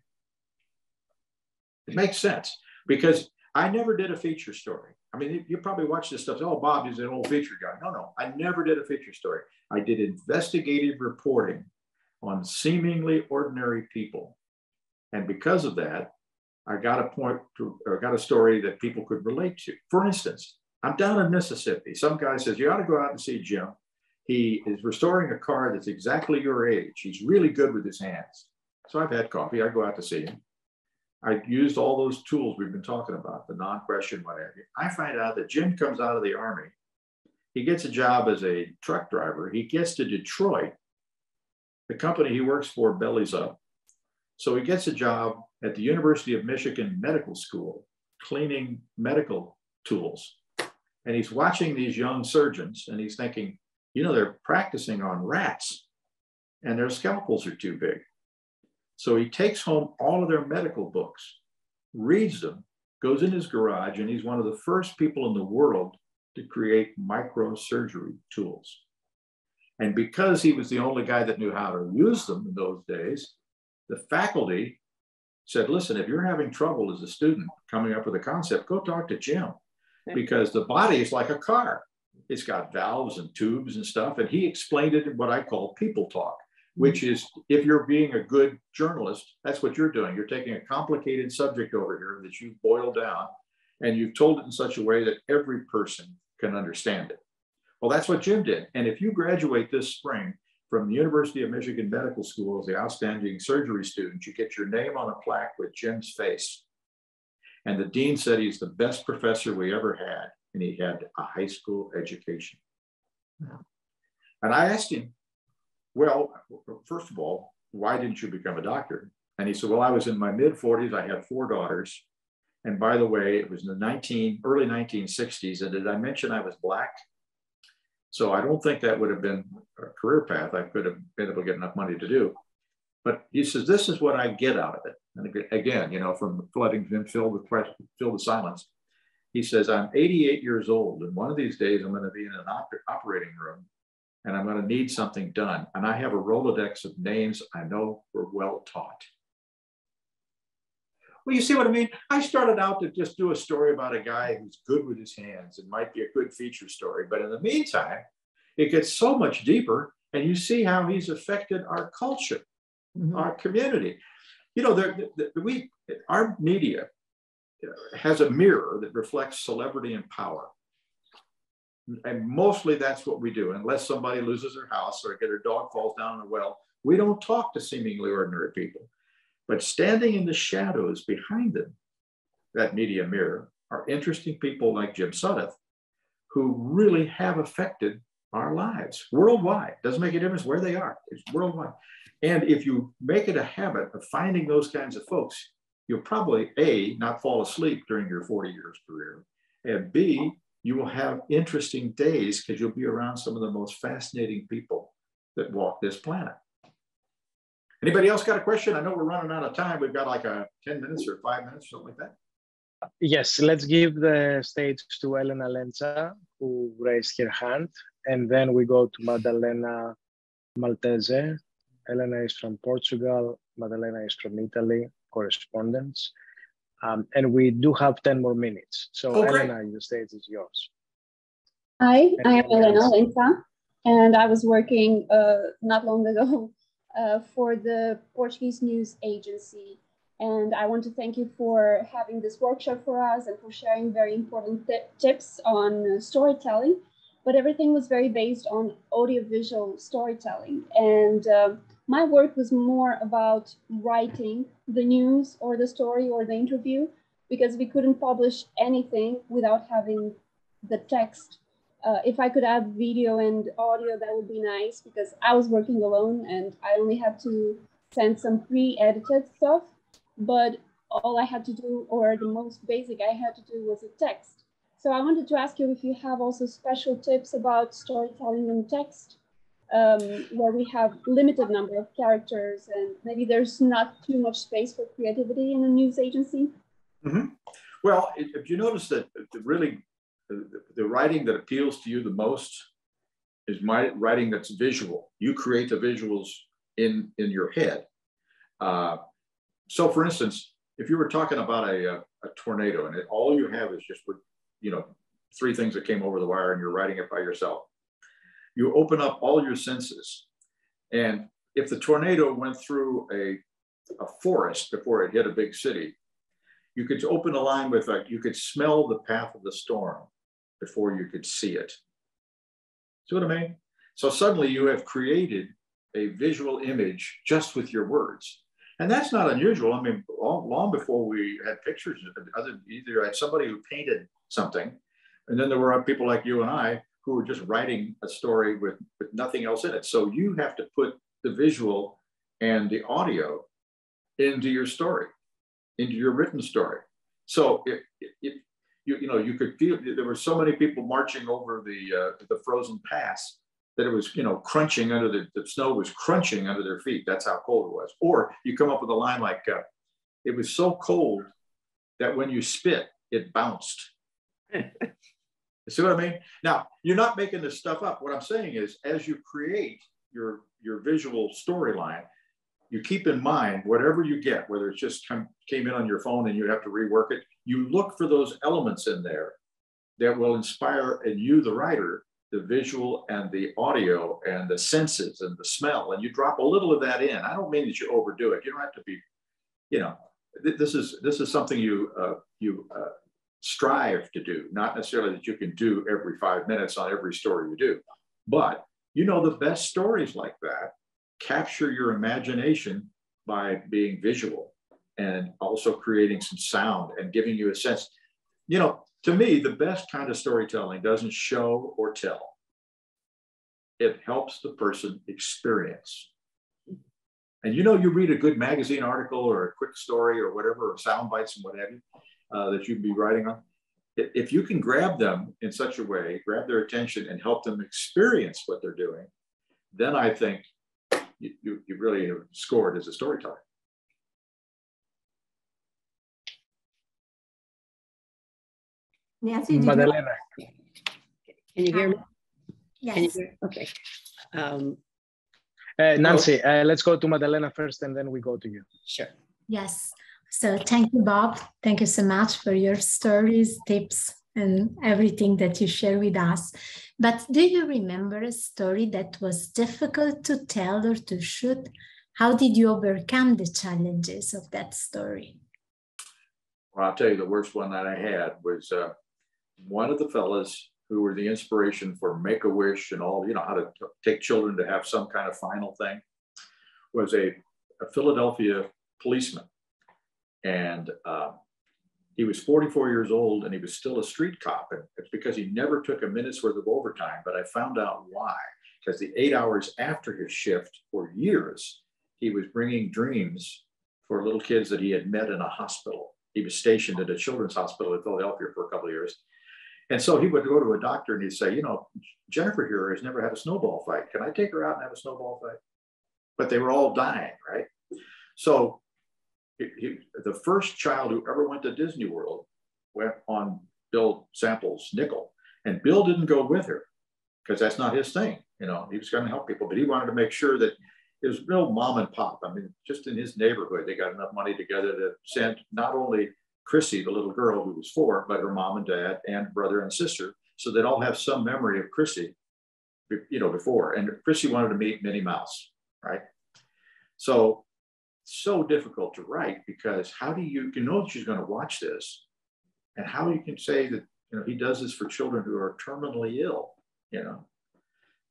C: It makes sense because I never did a feature story. I mean, you probably watch this stuff. Oh, Bob is an old feature guy. No, I never did a feature story. I did investigative reporting on seemingly ordinary people. And because of that, I got a story that people could relate to. For instance, I'm down in Mississippi. Some guy says, you ought to go out and see Jim. He is restoring a car that's exactly your age. He's really good with his hands. So I've had coffee. I go out to see him. I used all those tools we've been talking about, the non-question, whatever. I find out that Jim comes out of the Army. He gets a job as a truck driver. He gets to Detroit. The company he works for bellies up. So he gets a job at the University of Michigan Medical School, cleaning medical tools. And he's watching these young surgeons and he's thinking, you know, they're practicing on rats and their scalpels are too big. So he takes home all of their medical books, reads them, goes in his garage, and he's one of the first people in the world to create microsurgery tools. And because he was the only guy that knew how to use them in those days, the faculty said, listen, if you're having trouble as a student coming up with a concept, go talk to Jim, because the body is like a car. It's got valves and tubes and stuff. And he explained it in what I call people talk, which is if you're being a good journalist, that's what you're doing. You're taking a complicated subject over here that you've boiled down and you've told it in such a way that every person can understand it. Well, that's what Jim did. And if you graduate this spring from the University of Michigan Medical School as the outstanding surgery student, you get your name on a plaque with Jim's face. And the dean said he's the best professor we ever had. And he had a high school education. And I asked him, well, first of all, why didn't you become a doctor? And he said, well, I was in my mid-40s. I had 4 daughters. And by the way, it was in the early 1960s. And did I mention I was Black? So I don't think that would have been a career path I could have been able to get enough money to do. But he says, this is what I get out of it. And again, you know, from letting him fill the silence. He says, I'm 88 years old. And one of these days I'm going to be in an operating room and I'm going to need something done. And I have a Rolodex of names I know were well taught. Well, you see what I mean? I started out to just do a story about a guy who's good with his hands and might be a good feature story. But in the meantime, it gets so much deeper and you see how he's affected our culture, our community. You know, our media has a mirror that reflects celebrity and power. And mostly that's what we do. Unless somebody loses their house or their dog falls down in a well, we don't talk to seemingly ordinary people. But standing in the shadows behind them, that media mirror, are interesting people like Jim Sudduth, who really have affected our lives worldwide. Doesn't make a difference where they are, it's worldwide. And if you make it a habit of finding those kinds of folks, you'll probably, A, not fall asleep during your 40 years career, and B, you will have interesting days because you'll be around some of the most fascinating people that walk this planet. Anybody else got a question? I know we're running out of time. We've got like 10 minutes or 5 minutes, something like that.
A: Yes, let's give the stage to Elena Lenza, who raised her hand, and then we go to Madalena Maltese. Elena is from Portugal, Madalena is from Italy, Correspondents. And we do have 10 more minutes. So Elena, the stage is yours.
I: Hi, I am Elena Lenza, and I was working not long ago for the Portuguese news agency. And I want to thank you for having this workshop for us and for sharing very important tips on storytelling. But everything was very based on audiovisual storytelling. And my work was more about writing the news or the story or the interview, because we couldn't publish anything without having the text. If I could add video and audio, that would be nice, because I was working alone and I only had to send some pre-edited stuff. But all I had to do, or the most basic I had to do, was a text. So I wanted to ask you if you have also special tips about storytelling in text, where we have limited number of characters and maybe there's not too much space for creativity in a news agency.
C: Mm-hmm. Well, if you notice that the writing that appeals to you the most is my writing that's visual. You create the visuals in your head. So for instance, if you were talking about a tornado and all you have is just, you know, 3 things that came over the wire and you're writing it by yourself, you open up all your senses. And if the tornado went through a forest before it hit a big city, you could open a line with you could smell the path of the storm before you could see it. See what I mean? So suddenly you have created a visual image just with your words. And that's not unusual. I mean, long before we had pictures, either I had somebody who painted something, and then there were people like you and I who were just writing a story with nothing else in it. So you have to put the visual and the audio into your story, into your written story. So you could feel there were so many people marching over the frozen pass that it was, crunching under the snow was crunching under their feet. That's how cold it was. Or you come up with a line like, it was so cold that when you spit, it bounced. You see what I mean? Now, you're not making this stuff up. What I'm saying is, as you create your visual storyline, you keep in mind whatever you get, whether it just came in on your phone and you have to rework it, you look for those elements in there that will inspire in you, the writer, the visual and the audio and the senses and the smell, and you drop a little of that in. I don't mean that you overdo it. You don't have to be, this is something you strive to do, not necessarily that you can do every 5 minutes on every story you do. But the best stories like that capture your imagination by being visual and also creating some sound and giving you a sense. To me, the best kind of storytelling doesn't show or tell. It helps the person experience. And you read a good magazine article or a quick story or whatever, or sound bites and what have you, that you'd be writing on. If you can grab them in such a way, grab their attention and help them experience what they're doing, then I think you really have scored as a storyteller.
B: Nancy,
A: Madalena.
J: Can you hear me?
F: Yes.
J: Okay.
A: Nancy, let's go to Madalena first and then we go to you.
J: Sure.
F: Yes. So thank you, Bob. Thank you so much for your stories, tips, and everything that you share with us. But do you remember a story that was difficult to tell or to shoot? How did you overcome the challenges of that story?
C: Well, I'll tell you, the worst one that I had was one of the fellas who were the inspiration for Make-A-Wish and all, how to take children to have some kind of final thing, was a Philadelphia policeman. And he was 44 years old and he was still a street cop. And it's because he never took a minute's worth of overtime, but I found out why. Because the 8 hours after his shift, for years, he was bringing dreams for little kids that he had met in a hospital. He was stationed at a children's hospital in Philadelphia for a couple of years. And so he would go to a doctor and he'd say, Jennifer here has never had a snowball fight. Can I take her out and have a snowball fight? But they were all dying, right? So the first child who ever went to Disney World went on Bill Sample's nickel. And Bill didn't go with her because that's not his thing. He was going to help people, but he wanted to make sure that it was real mom and pop. I mean, just in his neighborhood, they got enough money together to send not only Chrissy, the little girl who was 4, but her mom and dad and brother and sister. So they'd all have some memory of Chrissy, you know, before. And Chrissy wanted to meet Minnie Mouse, right? So difficult to write, because how do you know that she's going to watch this, and how you can say that, you know, he does this for children who are terminally ill, you know?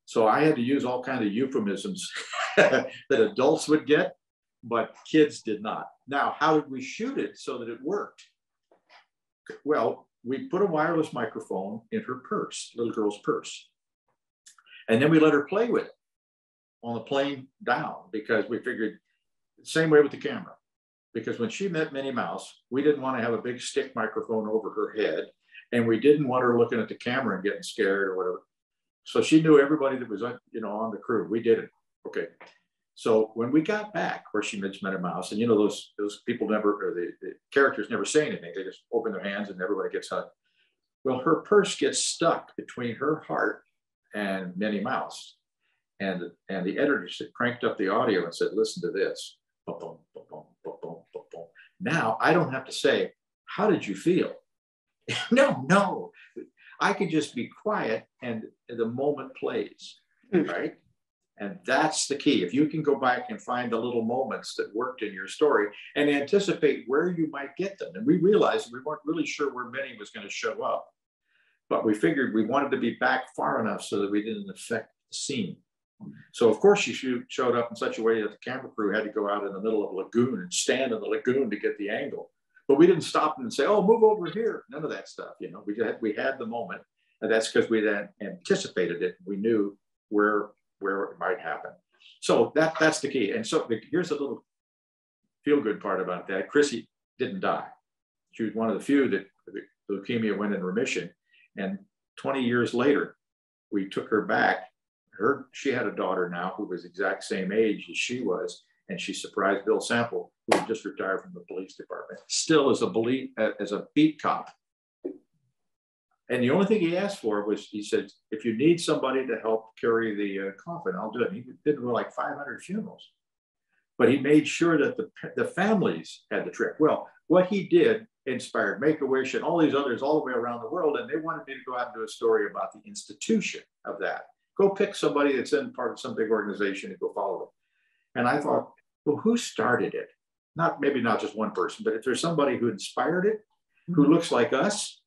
C: So I had to use all kinds of euphemisms that adults would get, but kids did not. Now, how did we shoot it so that it worked? Well, we put a wireless microphone in her purse, little girl's purse. And then we let her play with it on the plane down, because we figured, same way with the camera, because when she met Minnie Mouse, we didn't want to have a big stick microphone over her head, and we didn't want her looking at the camera and getting scared or whatever. So she knew everybody that was, you know, on the crew. We did it. Okay. So when we got back where she met Minnie Mouse, and you know, those people never, or the characters never say anything. They just open their hands and everybody gets hugged. Well, her purse gets stuck between her heart and Minnie Mouse. And the editor cranked up the audio and said, listen to this. Now I don't have to say, how did you feel? No, I could just be quiet and the moment plays, right? And that's the key. If you can go back and find the little moments that worked in your story and anticipate where you might get them. And we realized we weren't really sure where Minnie was going to show up, but we figured we wanted to be back far enough so that we didn't affect the scene. So of course she showed up in such a way that the camera crew had to go out in the middle of a lagoon and stand in the lagoon to get the angle. But we didn't stop them and say, oh, move over here. None of that stuff. You know, we had the moment, and that's because we then anticipated it. We knew where it might happen. So that's the key. And so here's a little feel-good part about that. Chrissy didn't die. She was one of the few that the leukemia went in remission. And 20 years later, we took her back. She had a daughter now who was the exact same age as she was, and she surprised Bill Sample, who had just retired from the police department, still as a beat cop. And the only thing he asked for was, he said, if you need somebody to help carry the coffin, I'll do it. And he did like 500 funerals, but he made sure that the families had the trip. Well, what he did inspired Make-A-Wish and all these others all the way around the world, and they wanted me to go out and do a story about the institution of that. Go pick somebody that's in part of some big organization and go follow them. And I thought, well, who started it? Maybe not just one person, but if there's somebody who inspired it, who looks like us,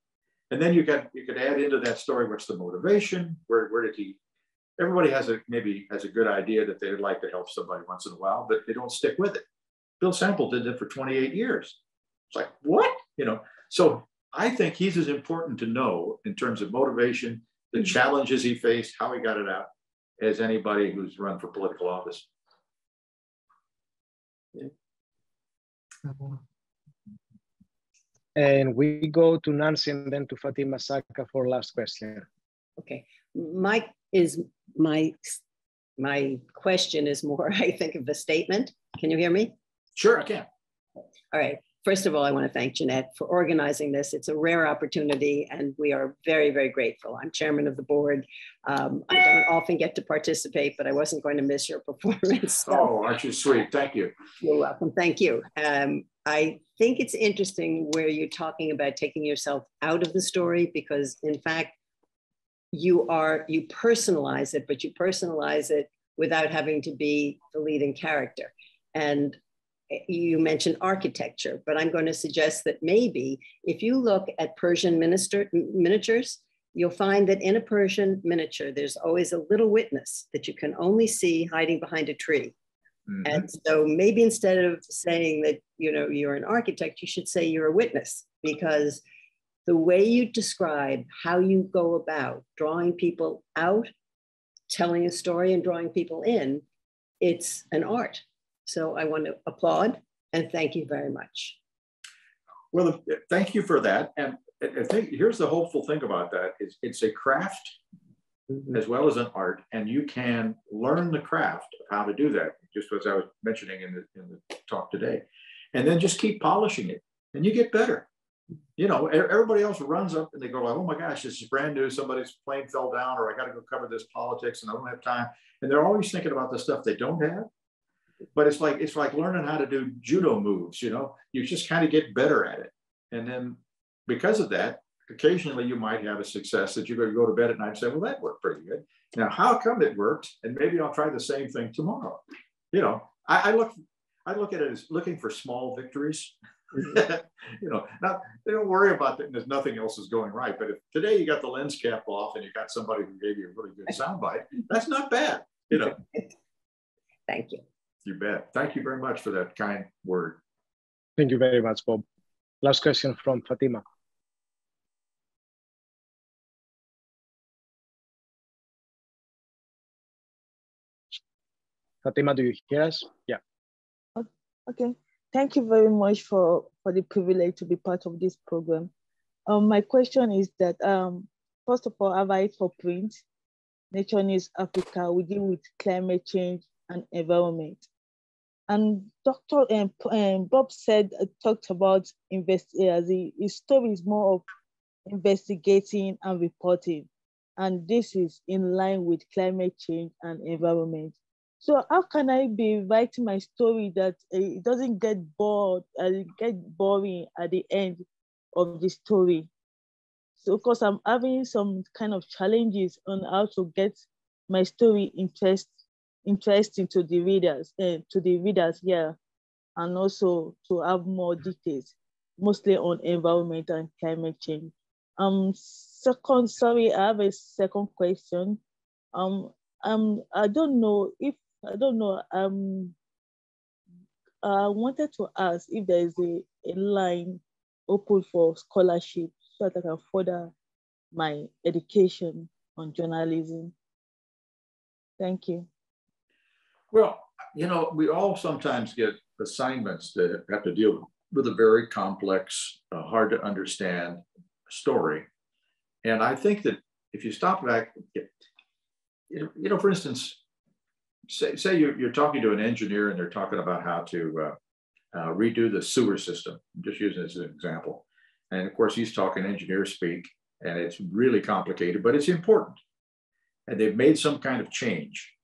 C: and then you could add into that story, what's the motivation? Where did he? Everybody maybe has a good idea that they'd like to help somebody once in a while, but they don't stick with it. Bill Sample did it for 28 years. It's like, what? You know, so I think he's as important to know in terms of motivation, the challenges he faced, how he got it out, as anybody who's run for political office.
A: Yeah. And we go to Nancy and then to Fatima Saka for last question.
J: Okay, my question is more, I think, of a statement. Can you hear me?
C: Sure, I can.
J: All right. First of all, I want to thank Jeanette for organizing this. It's a rare opportunity, and we are very, very grateful. I'm chairman of the board. I don't often get to participate, but I wasn't going to miss your performance. So.
C: Oh, aren't you sweet? Thank you.
J: You're welcome. Thank you. I think it's interesting where you're talking about taking yourself out of the story, because in fact, you personalize it, but you personalize it without having to be the leading character. And you mentioned architecture, but I'm going to suggest that maybe if you look at Persian miniatures, you'll find that in a Persian miniature, there's always a little witness that you can only see hiding behind a tree. Mm-hmm. And so maybe instead of saying that, you know, you're an architect, you should say you're a witness, because the way you describe how you go about drawing people out, telling a story and drawing people in, it's an art. So I want to applaud and thank you very much.
C: Well, thank you for that. And I think here's the hopeful thing about that is it's a craft as well as an art, and you can learn the craft of how to do that, just as I was mentioning in the talk today, and then just keep polishing it and you get better. You know, everybody else runs up and they go like, oh my gosh, this is brand new. Somebody's plane fell down, or I got to go cover this politics and I don't have time. And they're always thinking about the stuff they don't have. But it's like learning how to do judo moves, you know, you just kind of get better at it. And then because of that, occasionally you might have a success that you're going to go to bed at night and say, well, that worked pretty good. Now, how come it worked? And maybe I'll try the same thing tomorrow. You know, I look at it as looking for small victories. You know, they don't worry about that. There's nothing else is going right. But if today you got the lens cap off and you got somebody who gave you a really good soundbite, that's not bad. You know.
J: Thank you.
C: You bet. Thank you very much for that kind word.
A: Thank you very much, Bob. Last question from Fatima. Fatima, do you hear us? Yeah.
K: Okay. Thank you very much for the privilege to be part of this program. My question is that, first of all, I write for print, Nature News Africa. We deal with climate change and environment. And Dr. Bob talked about his story is more of investigating and reporting. And this is in line with climate change and environment. So how can I be writing my story that it doesn't get boring at the end of the story? So of course I'm having some kind of challenges on how to get my story interesting to the readers, here, and also to have more details, mostly on environment and climate change. I have a second question. I wanted to ask if there is a line open for scholarship so that I can further my education on journalism. Thank you.
C: Well, you know, we all sometimes get assignments that have to deal with a very complex, hard to understand story. And I think that if you stop back, you know, for instance, say you're talking to an engineer and they're talking about how to redo the sewer system. I'm just using this as an example. And of course, he's talking engineer speak, and it's really complicated, but it's important. And they've made some kind of change,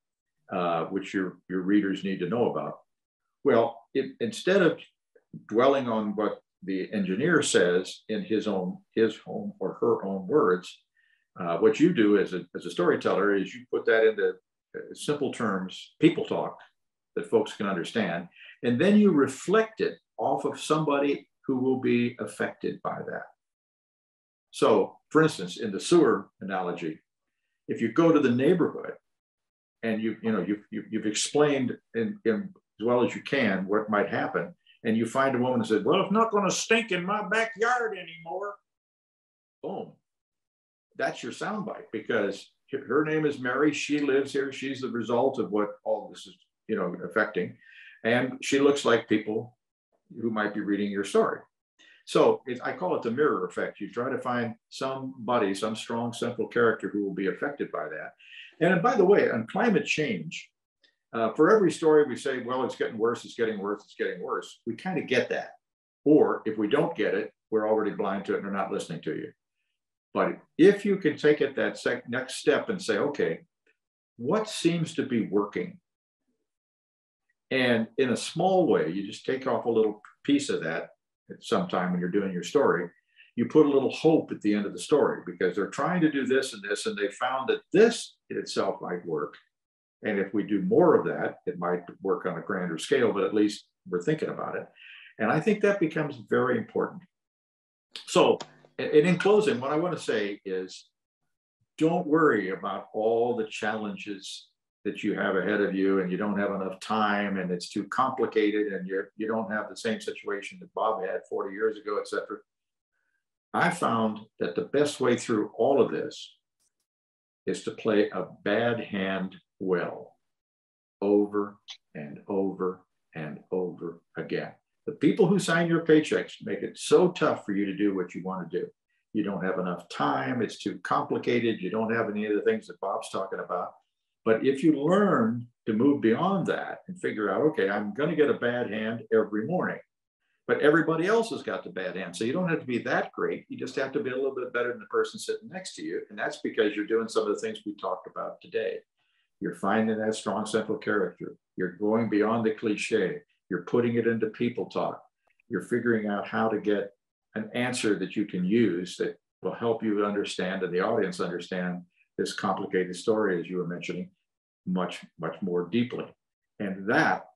C: which your readers need to know about. Well, instead of dwelling on what the engineer says in his own or her own words, what you do as a storyteller is you put that into simple terms, people talk that folks can understand, and then you reflect it off of somebody who will be affected by that. So, for instance, in the sewer analogy, if you go to the neighborhood and you've explained in as well as you can what might happen, and you find a woman who says, "Well, it's not going to stink in my backyard anymore." Boom. That's your soundbite, because her name is Mary. She lives here. She's the result of what all this is, you know, affecting. And she looks like people who might be reading your story. So I call it the mirror effect. You try to find somebody, some strong central character who will be affected by that. And by the way, on climate change, for every story we say, well, it's getting worse, it's getting worse, it's getting worse. We kind of get that. Or if we don't get it, we're already blind to it and they're not listening to you. But if you can take it that next step and say, okay, what seems to be working? And in a small way, you just take off a little piece of that at some time when you're doing your story. You put a little hope at the end of the story, because they're trying to do this and this, and they found that this in itself might work. And if we do more of that, it might work on a grander scale, but at least we're thinking about it. And I think that becomes very important. So, and in closing, what I want to say is, don't worry about all the challenges that you have ahead of you, and you don't have enough time, and it's too complicated, and you don't have the same situation that Bob had 40 years ago, et cetera. I found that the best way through all of this is to play a bad hand well, over and over and over again. The people who sign your paychecks make it so tough for you to do what you want to do. You don't have enough time. It's too complicated. You don't have any of the things that Bob's talking about. But if you learn to move beyond that and figure out, okay, I'm going to get a bad hand every morning, but everybody else has got the bad hand. So you don't have to be that great. You just have to be a little bit better than the person sitting next to you. And that's because you're doing some of the things we talked about today. You're finding that strong central character. You're going beyond the cliche. You're putting it into people talk. You're figuring out how to get an answer that you can use that will help you understand and the audience understand this complicated story, as you were mentioning, much, much more deeply. And that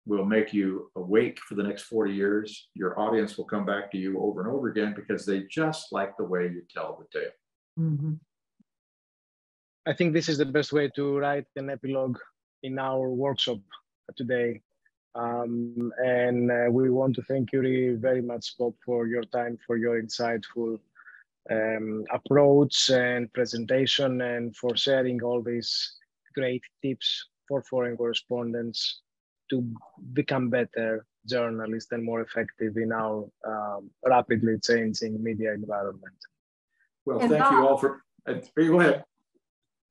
C: will make you awake for the next 40 years. Your audience will come back to you over and over again because they just like the way you tell the tale.
B: Mm-hmm.
A: I think this is the best way to write an epilogue in our workshop today. And we want to thank you very much, Bob, for your time, for your insightful approach and presentation, and for sharing all these great tips for foreign correspondents to become better journalists and more effective in our rapidly changing media environment.
C: Well, thank you all for, go ahead.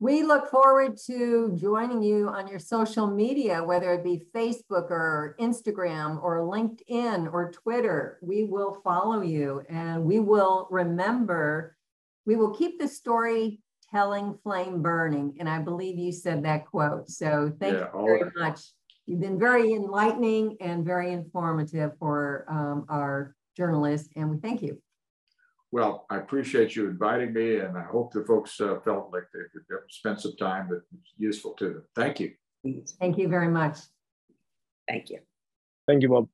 B: We look forward to joining you on your social media, whether it be Facebook or Instagram or LinkedIn or Twitter. We will follow you and we will remember, we will keep the storytelling flame burning. And I believe you said that quote. So thank you very much. You've been very enlightening and very informative for our journalists, and we thank you.
C: Well, I appreciate you inviting me, and I hope the folks felt like they could spend some time that was useful to them. Thank you.
B: Thank you very much.
J: Thank you.
A: Thank you, Bob.